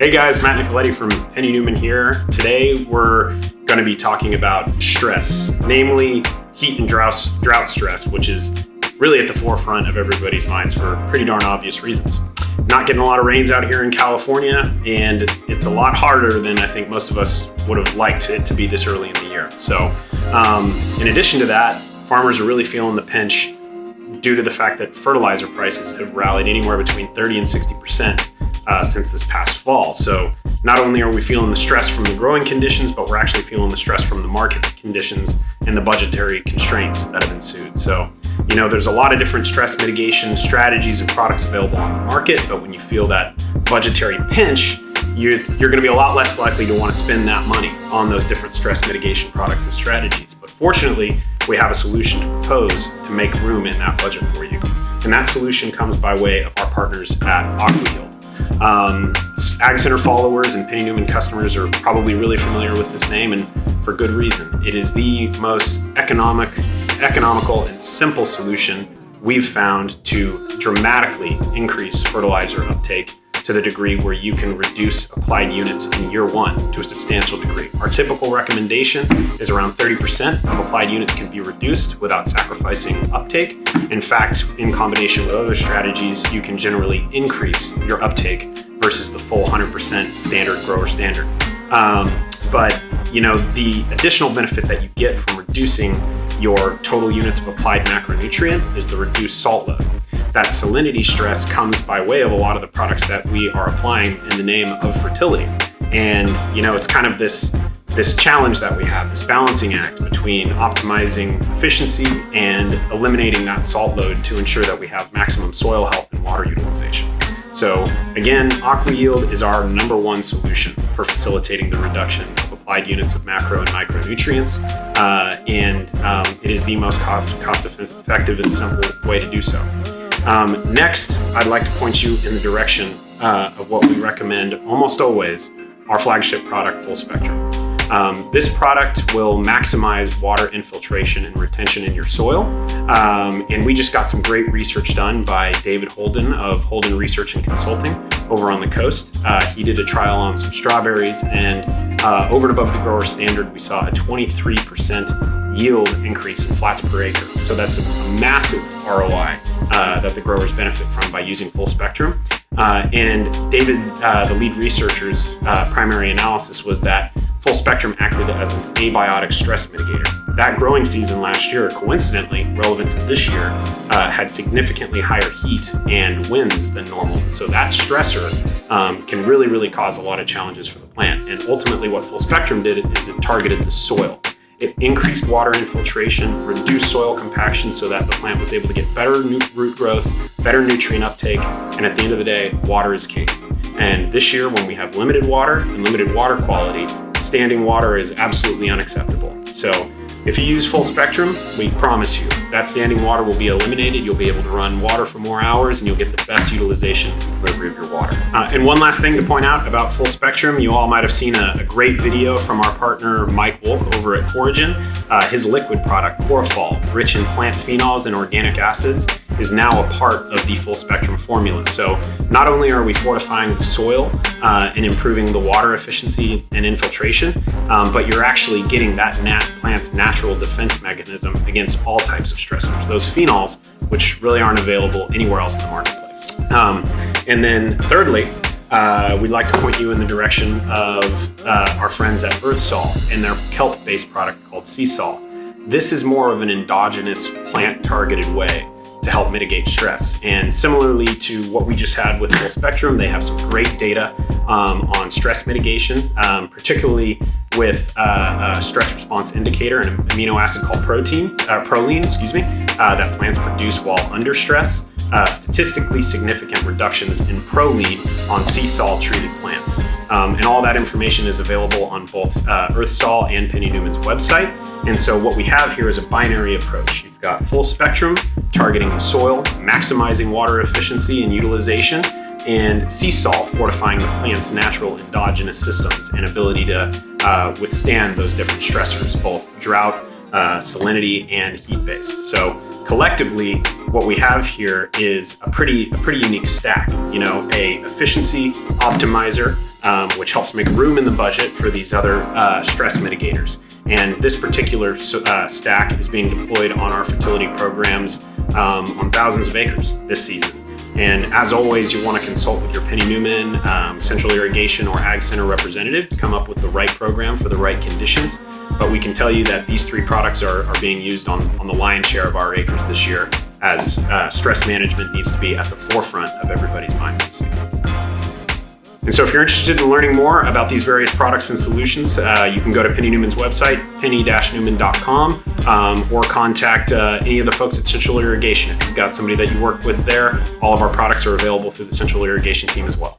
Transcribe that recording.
Hey guys, Matt Nicoletti from Newman here. Today we're going to be talking about stress, namely heat and drought stress, which is really at the forefront of everybody's minds for pretty darn obvious reasons. Not getting a lot of rains out here in California, and it's a lot harder than I think most of us would have liked it to be this early in the year. So in addition to that, farmers are really feeling the pinch due to the fact that fertilizer prices have rallied anywhere between 30 and 60% since this past fall. So not only are we feeling the stress from the growing conditions, but we're actually feeling the stress from the market conditions and the budgetary constraints that have ensued. So, you know, there's a lot of different stress mitigation strategies and products available on the market, but when you feel that budgetary pinch, you're going to be a lot less likely to want to spend that money on those different stress mitigation products and strategies. But fortunately, we have a solution to propose to make room in that budget for you. And that solution comes by way of our partners at AquaYield. Ag Center followers and Newman customers are probably really familiar with this name, and for good reason. It is the most economical and simple solution we've found to dramatically increase fertilizer uptake to the degree where you can reduce applied units in year one to a substantial degree. Our typical recommendation is around 30% of applied units can be reduced without sacrificing uptake. In fact, in combination with other strategies, you can generally increase your uptake versus the full 100% standard grower standard. But you know, the additional benefit that you get from reducing your total units of applied macronutrient is the reduced salt load. That salinity stress comes by way of a lot of the products that we are applying in the name of fertility. And you know, it's kind of this challenge that we have, this balancing act between optimizing efficiency and eliminating that salt load to ensure that we have maximum soil health and water utilization. So again, AquaYield is our #1 solution for facilitating the reduction of applied units of macro and micronutrients, and it is the most cost-effective and simple way to do so. Next, I'd like to point you in the direction of what we recommend almost always, our flagship product, Full Spectrum. This product will maximize water infiltration and retention in your soil. And we just got some great research done by David Holden of Holden Research and Consulting over on the coast. He did a trial on some strawberries, and over and above the grower standard, we saw a 23% yield increase in flats per acre. So that's a massive ROI that the growers benefit from by using Full Spectrum. And David, the lead researcher's primary analysis was that Full Spectrum acted as an abiotic stress mitigator. That growing season last year, coincidentally, relevant to this year, had significantly higher heat and winds than normal. So that stressor can really cause a lot of challenges for the plant. And ultimately what Full Spectrum did is it targeted the soil. It increased water infiltration, reduced soil compaction so that the plant was able to get better root growth, better nutrient uptake, and at the end of the day, water is king. And this year, when we have limited water and limited water quality, standing water is absolutely unacceptable. So if you use Full Spectrum, we promise you that standing water will be eliminated. You'll be able to run water for more hours, and you'll get the best utilization and delivery of your water. And one last thing to point out about Full Spectrum, you all might have seen a great video from our partner Mike Wolk over at Foragin. His liquid product, Chlorofol, rich in plant phenols and organic acids, is now a part of the Full Spectrum formula. So not only are we fortifying the soil and improving the water efficiency and infiltration, but you're actually getting that plant's natural defense mechanism against all types of stressors, those phenols, which really aren't available anywhere else in the marketplace. And then thirdly, we'd like to point you in the direction of our friends at EarthSol and their kelp-based product called Sea Salt. This is more of an endogenous plant-targeted way to help mitigate stress. And similarly to what we just had with Full Spectrum, they have some great data on stress mitigation, particularly with a stress response indicator, an amino acid called proline, that plants produce while under stress. Statistically significant reductions in proline on sea salt treated plants. And all that information is available on both EarthSol and Newman's website. And so what we have here is a binary approach. You've got Full Spectrum targeting the soil, maximizing water efficiency and utilization, and sea salt fortifying the plant's natural endogenous systems and ability to withstand those different stressors, both drought, salinity, and heat-based. So collectively, what we have here is a pretty unique stack. You know, a efficiency optimizer which helps make room in the budget for these other stress mitigators. And this particular stack is being deployed on our fertility programs on thousands of acres this season. And as always, you want to consult with your Penny Newman, Central Irrigation, or Ag Center representative to come up with the right program for the right conditions. But we can tell you that these three products are being used on the lion's share of our acres this year, as stress management needs to be at the forefront of everybody's minds this season. And so if you're interested in learning more about these various products and solutions, you can go to Penny Newman's website, penny-newman.com, or contact any of the folks at Central Irrigation. If you've got somebody that you work with there, all of our products are available through the Central Irrigation team as well.